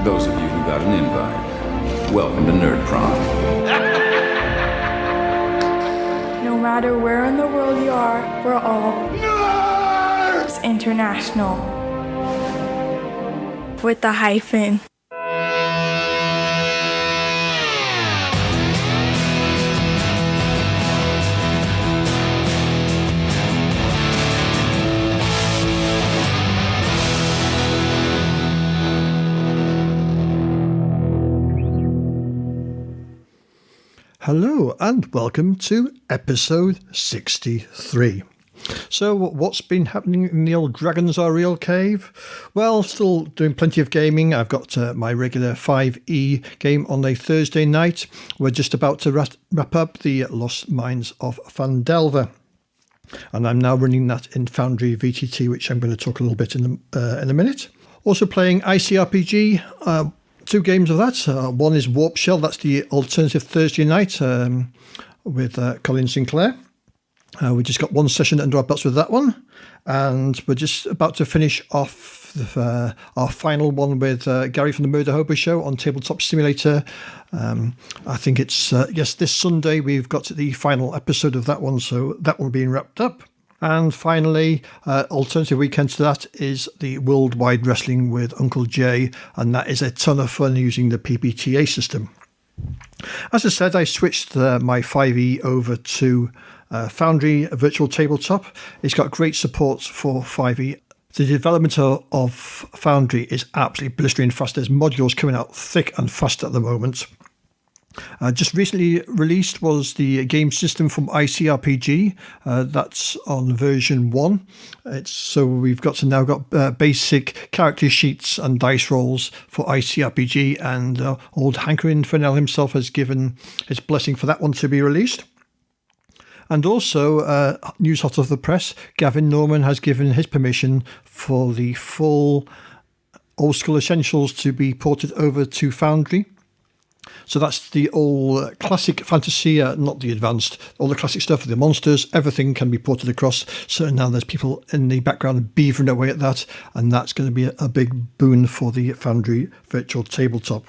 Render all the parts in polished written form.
Those of you who got an invite, welcome to Nerd Prom. No matter where in the world you are, we're all Nerds International. With the hyphen. Hello and welcome to episode 63. So what's been happening in the old Dragons Are Real cave? Well, still doing plenty of gaming. I've got my regular 5e game on a Thursday night. We're just about to wrap up the Lost Mines of Phandelver. And I'm now running that in Foundry VTT, which I'm going to talk a little bit in a minute. Also playing ICRPG. Two games of that. One is Warp Shell. That's the alternative Thursday night with Colin Sinclair. We just got one session under our belts with that one. And we're just about to finish off our final one with Gary from the Murder Hobo Show on Tabletop Simulator. I think it's, this Sunday we've got the final episode of that one. So that one being wrapped up. And finally, alternative weekend to that is the Worldwide Wrestling with Uncle Jay, and that is a ton of fun using the PBTA system. As I said, I switched my 5e over to Foundry Virtual Tabletop. It's got great support for 5e. The development of Foundry is absolutely blistering fast. There's modules coming out thick and fast at the moment. Just recently released was the game system from ICRPG. That's on version 1. So we've got basic character sheets and dice rolls for ICRPG, and old Hankering Fennell himself has given his blessing for that one to be released. And also, news hot off the press, Gavin Norman has given his permission for the full Old School Essentials to be ported over to Foundry. So that's the old classic fantasy, not the advanced, all the classic stuff, the monsters, everything can be ported across. So now there's people in the background beavering away at that, and that's going to be a big boon for the Foundry Virtual Tabletop.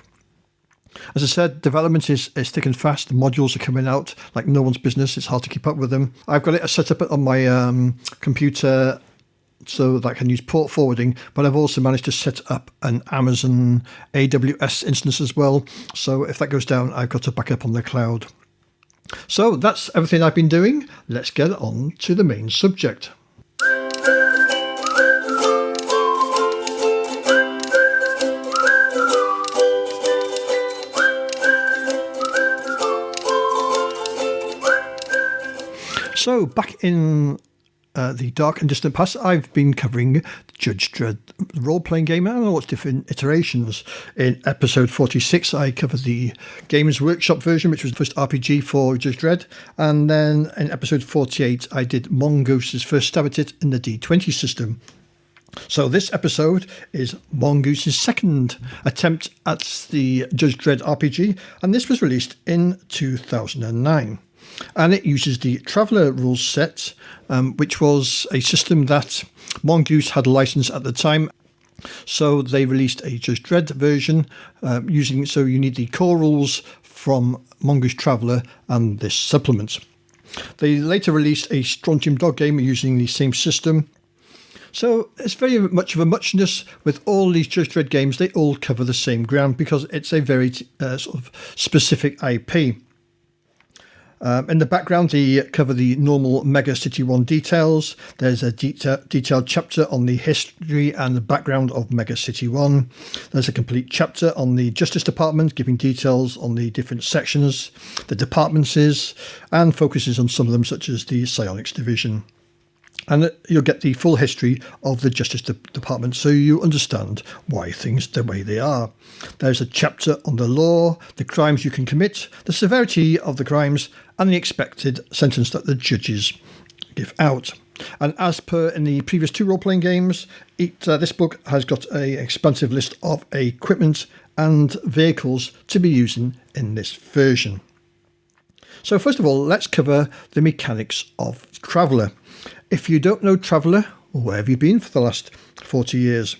As I said, development is thick and fast. The modules are coming out like no one's business. It's hard to keep up with them. I've got it set up on my computer so that I can use port forwarding, but I've also managed to set up an Amazon AWS instance as well. So if that goes down, I've got to back up on the cloud. So that's everything I've been doing. Let's get on to the main subject. So back in the dark and distant past, I've been covering Judge Dredd role-playing game and all its different iterations. In episode 46, I covered the Games Workshop version, which was the first RPG for Judge Dredd. And then in episode 48, I did Mongoose's first stab at it in the D20 system. So this episode is Mongoose's second attempt at the Judge Dredd RPG, and this was released in 2009. And it uses the Traveller rules set, which was a system that Mongoose had licensed at the time. So they released a Judge Dredd version so you need the core rules from Mongoose Traveller and this supplement. They later released a Strontium Dog game using the same system. So it's very much of a muchness with all these Judge Dredd games. They all cover the same ground because it's a very sort of specific IP. In the background, they cover the normal Mega City 1 details. There's a detailed chapter on the history and the background of Mega City 1. There's a complete chapter on the Justice Department, giving details on the different sections, the departments, and focuses on some of them, such as the Psionics Division. And you'll get the full history of the Justice Department, so you understand why things the way they are. There's a chapter on the law, the crimes you can commit, the severity of the crimes, and the expected sentence that the judges give out. And as per in the previous two role-playing games, this book has got an expansive list of equipment and vehicles to be using in this version. So first of all, let's cover the mechanics of Traveller. If you don't know Traveller, where have you been for the last 40 years?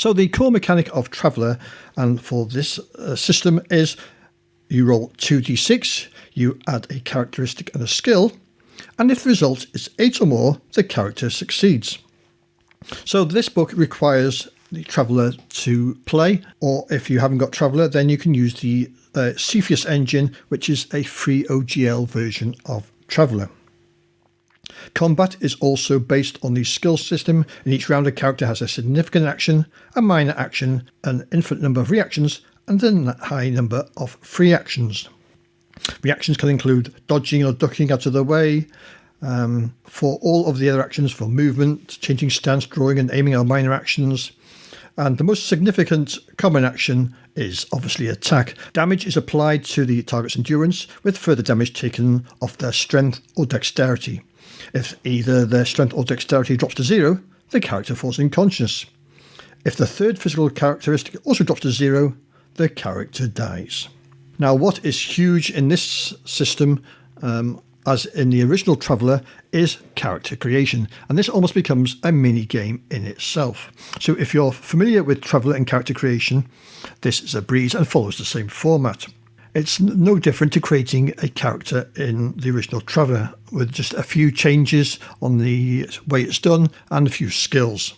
So the core mechanic of Traveller, and for this system, is you roll 2d6, you add a characteristic and a skill, and if the result is 8 or more, the character succeeds. So this book requires the Traveller to play, or if you haven't got Traveller, then you can use the Cepheus engine, which is a free OGL version of Traveller. Combat is also based on the skill system. In each round, a character has a significant action, a minor action, an infinite number of reactions, and a high number of free actions. Reactions can include dodging or ducking out of the way. For all of the other actions, for movement, changing stance, drawing and aiming are minor actions. And the most significant common action is obviously attack. Damage is applied to the target's endurance, with further damage taken off their strength or dexterity. If either their strength or dexterity drops to 0, the character falls unconscious. If the third physical characteristic also drops to 0, the character dies. Now, what is huge in this system, as in the original Traveller, is character creation, and this almost becomes a mini game in itself. So if you're familiar with Traveller and character creation, this is a breeze and follows the same format. It's no different to creating a character in the original Traveller, with just a few changes on the way it's done and a few skills.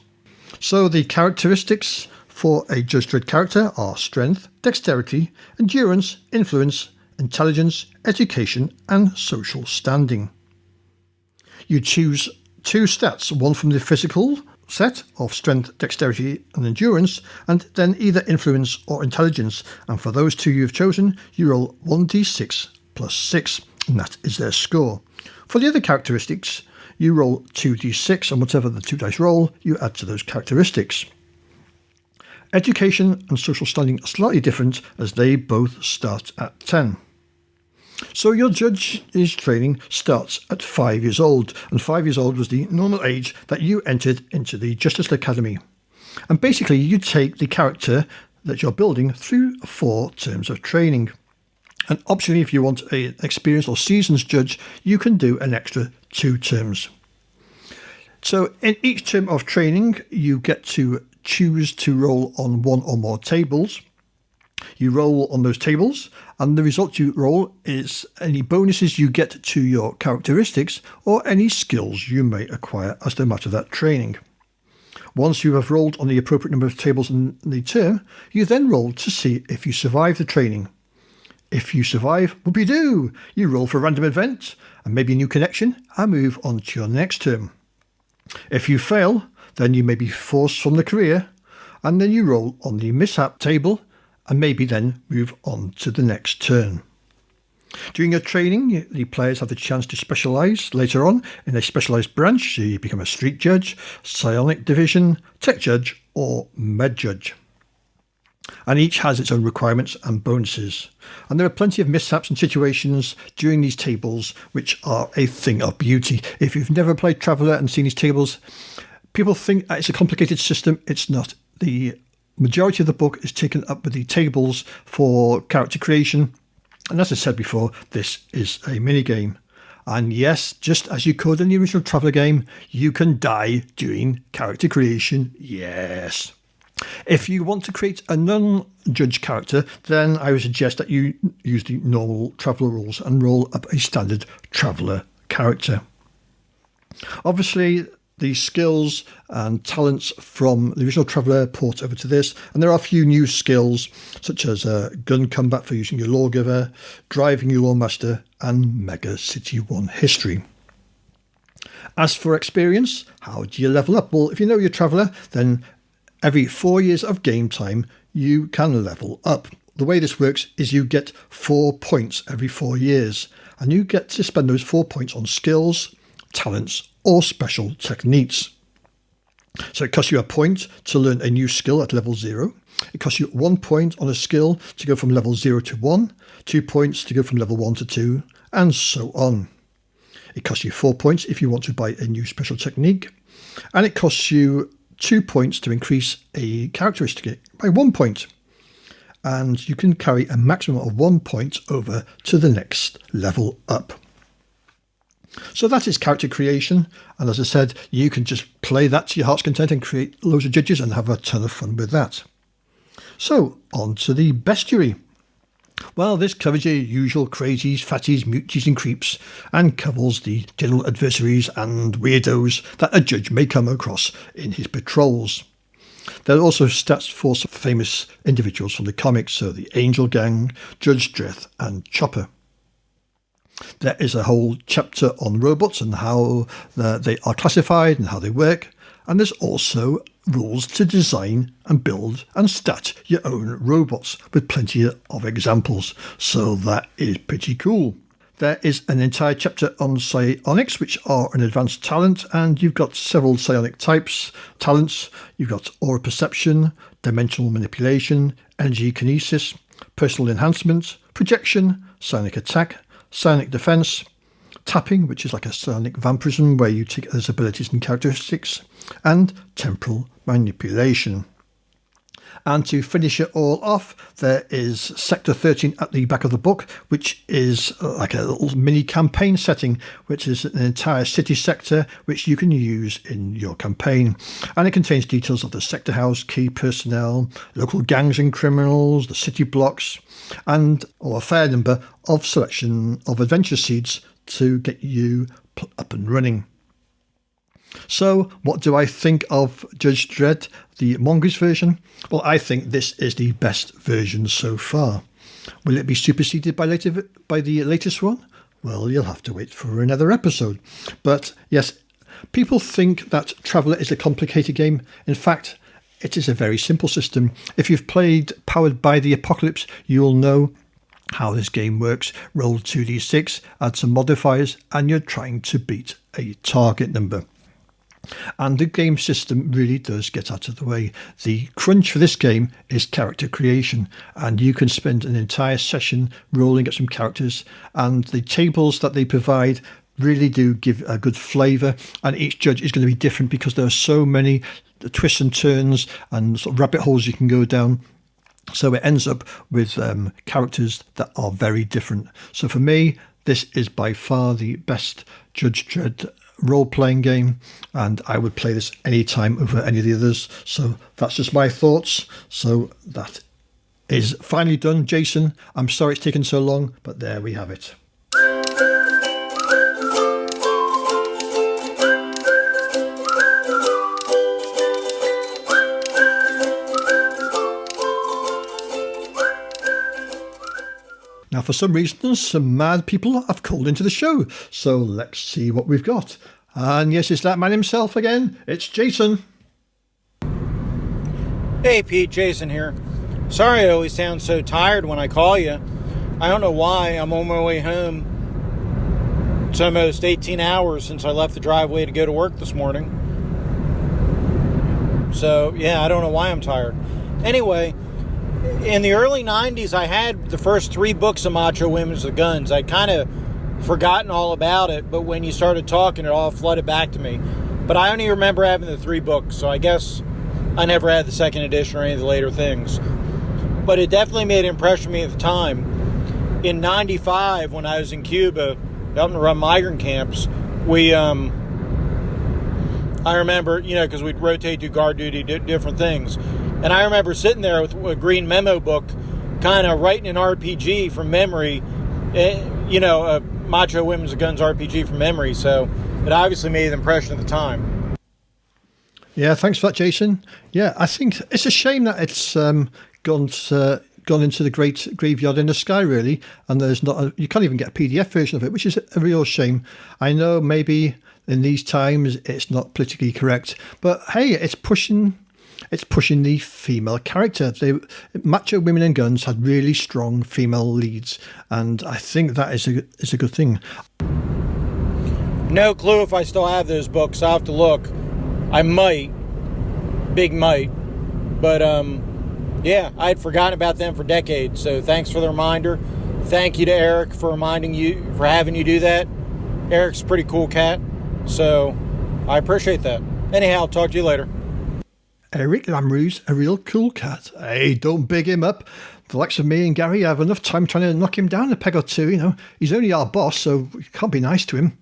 So the characteristics for a Judge Dredd character are strength, dexterity, endurance, influence, intelligence, education, and social standing. You choose 2 stats, one from the physical set of strength, dexterity, and endurance, and then either influence or intelligence. And for those 2 you've chosen, you roll 1d6 plus 6, and that is their score. For the other characteristics, you roll 2d6, and whatever the 2 dice roll, you add to those characteristics. Education and social standing are slightly different, as they both start at 10. So your judge's training starts at 5 years old, and 5 years old was the normal age that you entered into the Justice Academy. And basically you take the character that you're building through 4 terms of training. And optionally, if you want an experienced or seasoned judge, you can do an extra 2 terms. So in each term of training, you get to choose to roll on 1 or more tables. You roll on those tables, and the result you roll is any bonuses you get to your characteristics or any skills you may acquire as the matter of that training. Once you have rolled on the appropriate number of tables in the term, you then roll to see if you survive the training. If you survive, whoopee-doo, you roll for a random event and maybe a new connection and move on to your next term. If you fail, then you may be forced from the career, and then you roll on the mishap table and maybe then move on to the next turn. During your training, the players have the chance to specialise later on in a specialised branch, so you become a street judge, psionic division, tech judge, or med judge. And each has its own requirements and bonuses. And there are plenty of mishaps and situations during these tables which are a thing of beauty. If you've never played Traveller and seen these tables, people think it's a complicated system. It's not. The majority of the book is taken up with the tables for character creation. And as I said before, this is a mini-game. And yes, just as you could in the original Traveller game, you can die during character creation. Yes. If you want to create a non-judge character, then I would suggest that you use the normal Traveller rules and roll up a standard Traveller character. Obviously, the skills and talents from the original Traveller port over to this, and there are a few new skills such as gun combat for using your lawgiver, driving your lawmaster, and Mega City 1 history. As for experience, how do you level up? Well, if you know your Traveller, then every 4 years of game time you can level up. The way this works is you get 4 points every 4 years, and you get to spend those 4 points on skills, talents, or special techniques. So it costs you a point to learn a new skill at level 0. It costs you 1 point on a skill to go from level 0 to 1, 2 points to go from level 1 to 2, and so on. It costs you 4 points if you want to buy a new special technique, and it costs you 2 points to increase a characteristic by 1 point. And you can carry a maximum of 1 point over to the next level up. So that is character creation. And as I said, you can just play that to your heart's content and create loads of judges and have a ton of fun with that. So on to the bestiary. Well, this covers your usual crazies, fatties, muties and creeps, and covers the general adversaries and weirdos that a judge may come across in his patrols. There are also stats for some famous individuals from the comics, so the Angel Gang, Judge Dredd and Chopper. There is a whole chapter on robots and how they are classified and how they work, and there's also rules to design and build and stat your own robots with plenty of examples, so that is pretty cool. There is an entire chapter on psionics, which are an advanced talent, and you've got several psionic talents. You've got aura perception, dimensional manipulation, energy kinesis, personal enhancement, projection, psionic attack, psionic defense, tapping, which is like a psionic vampirism where you take others' abilities and characteristics, and temporal manipulation. And to finish it all off, there is Sector 13 at the back of the book, which is like a little mini campaign setting, which is an entire city sector which you can use in your campaign. And it contains details of the sector house, key personnel, local gangs and criminals, the city blocks, and a fair number of selection of adventure seeds to get you up and running. So, what do I think of Judge Dredd, the Mongoose version? Well, I think this is the best version so far. Will it be superseded by the latest one? Well, you'll have to wait for another episode. But yes, people think that Traveller is a complicated game. In fact, it is a very simple system. If you've played Powered by the Apocalypse, you'll know how this game works. Roll 2d6, add some modifiers, and you're trying to beat a target number. And the game system really does get out of the way. The crunch for this game is character creation, and you can spend an entire session rolling at some characters, and the tables that they provide really do give a good flavour, and each judge is going to be different because there are so many twists and turns and sort of rabbit holes you can go down. So it ends up with characters that are very different. So for me, this is by far the best Judge Dredd role-playing game, and I would play this any time over any of the others. So that's just my thoughts. So that is finally done. Jason, I'm sorry it's taken so long, but there we have it. Now, for some reason, some mad people have called into the show, so let's see what we've got. And yes, it's that man himself again. It's Jason. Hey Pete, Jason here. Sorry I always sound so tired when I call you. I don't know why. I'm on my way home. It's almost 18 hours since I left the driveway to go to work this morning. So, yeah, I don't know why I'm tired. Anyway, in the early 90s, I had the first 3 books of Macho Women's with Guns. I'd kind of forgotten all about it, but when you started talking, it all flooded back to me. But I only remember having the 3 books, so I guess I never had the second edition or any of the later things. But it definitely made an impression on me at the time. In 95, when I was in Cuba, helping to run migrant camps, I remember, because we'd rotate do guard duty, different things. And I remember sitting there with a green memo book, kind of writing an RPG from memory, a Macho Women's Guns RPG from memory. So it obviously made an impression at the time. Yeah, thanks for that, Jason. Yeah, I think it's a shame that it's gone into the great graveyard in the sky, really. And there's you can't even get a PDF version of it, which is a real shame. I know maybe in these times it's not politically correct, but hey, it's pushing the female character. Macho Women and Guns had really strong female leads, and I think that is a good thing. No clue if I still have those books. I'll have to look. I might. Big might. But, yeah, I had forgotten about them for decades, so thanks for the reminder. Thank you to Eric for having you do that. Eric's a pretty cool cat, so I appreciate that. Anyhow, I'll talk to you later. Eric Lamrou's a real cool cat. Hey, don't big him up. The likes of me and Gary have enough time trying to knock him down a peg or two, He's only our boss, so we can't be nice to him.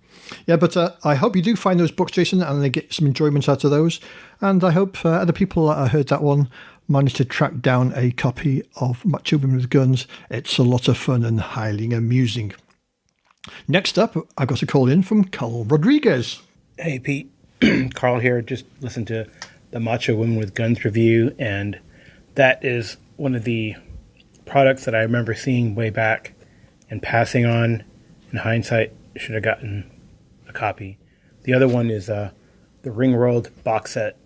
Yeah, but I hope you do find those books, Jason, and they get some enjoyment out of those. And I hope other people that heard that one managed to track down a copy of Macho Women with Guns. It's a lot of fun and highly amusing. Next up, I got a call in from Carl Rodriguez. Hey, Pete. Carl here. Just listened to the Macho Women with Guns review, and that is one of the products that I remember seeing way back and passing on. In hindsight, should have gotten a copy. The other one is the Ringworld box set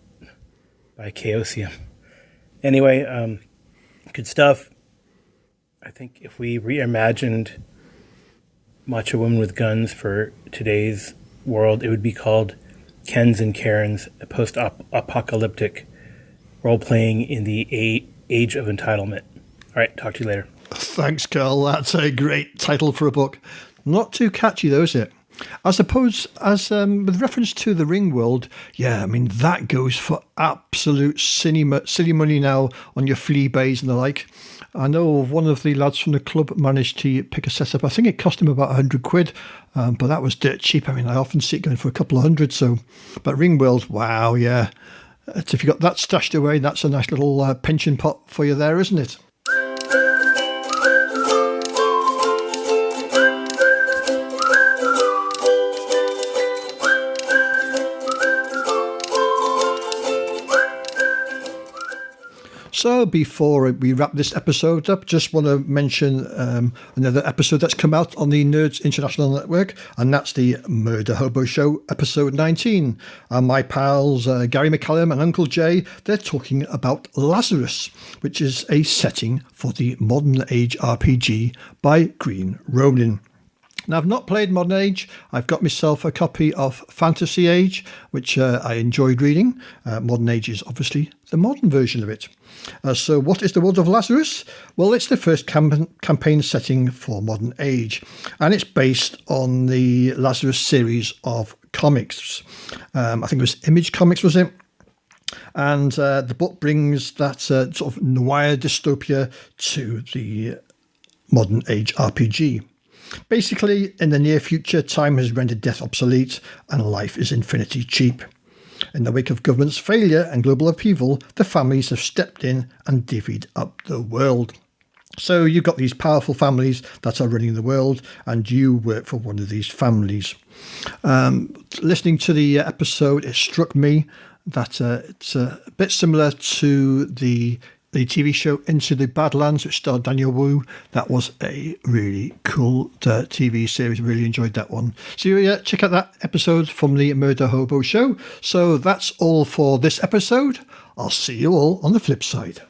by Chaosium. Anyway, good stuff. I think if we reimagined Macho Women with Guns for today's world, it would be called Ken's and Karen's post-apocalyptic role-playing in the age of entitlement. All right, talk to you later. Thanks, Carl. That's a great title for a book. Not too catchy, though, is it? I suppose, as with reference to the Ring World, yeah, I mean, that goes for absolute silly money now on your flea bays and the like. I know one of the lads from the club managed to pick a set up. I think it cost him about £100, but that was dirt cheap. I mean, I often see it going for a couple of hundred. So, but Ring World, wow, yeah. If you got that stashed away, that's a nice little pension pot for you there, isn't it? So before we wrap this episode up, just want to mention another episode that's come out on the Nerds International Network, and that's the Murder Hobo Show, episode 19. And my pals Gary McCallum and Uncle Jay, they're talking about Lazarus, which is a setting for the modern age RPG by Green Ronin. Now, I've not played Modern Age. I've got myself a copy of Fantasy Age, which I enjoyed reading. Modern Age is obviously the modern version of it. So what is the World of Lazarus? Well, it's the first campaign setting for Modern Age, and it's based on the Lazarus series of comics. I think it was Image Comics, was it? And the book brings that sort of noir dystopia to the Modern Age RPG. Basically, in the near future, time has rendered death obsolete and life is infinity cheap. In the wake of government's failure and global upheaval, the families have stepped in and divvied up the world. So you've got these powerful families that are running the world, and you work for one of these families. Listening to the episode, it struck me that it's a bit similar to the TV show Into the Badlands, which starred Daniel Wu. That was a really cool TV series. Really enjoyed that one. So yeah, check out that episode from the Murder Hobo Show. So that's all for this episode. I'll see you all on the flip side.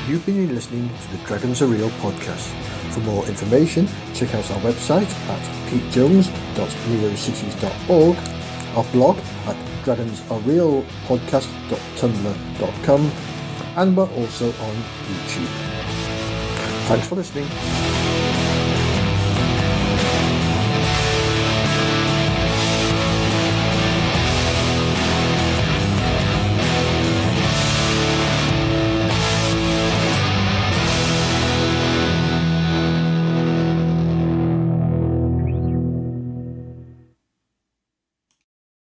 You've been listening to the Dragons Are Real podcast. For more information, check out our website at petejones.neocities.org, our blog at dragonsarealpodcast.tumblr.com, and we're also on YouTube. Thanks for listening.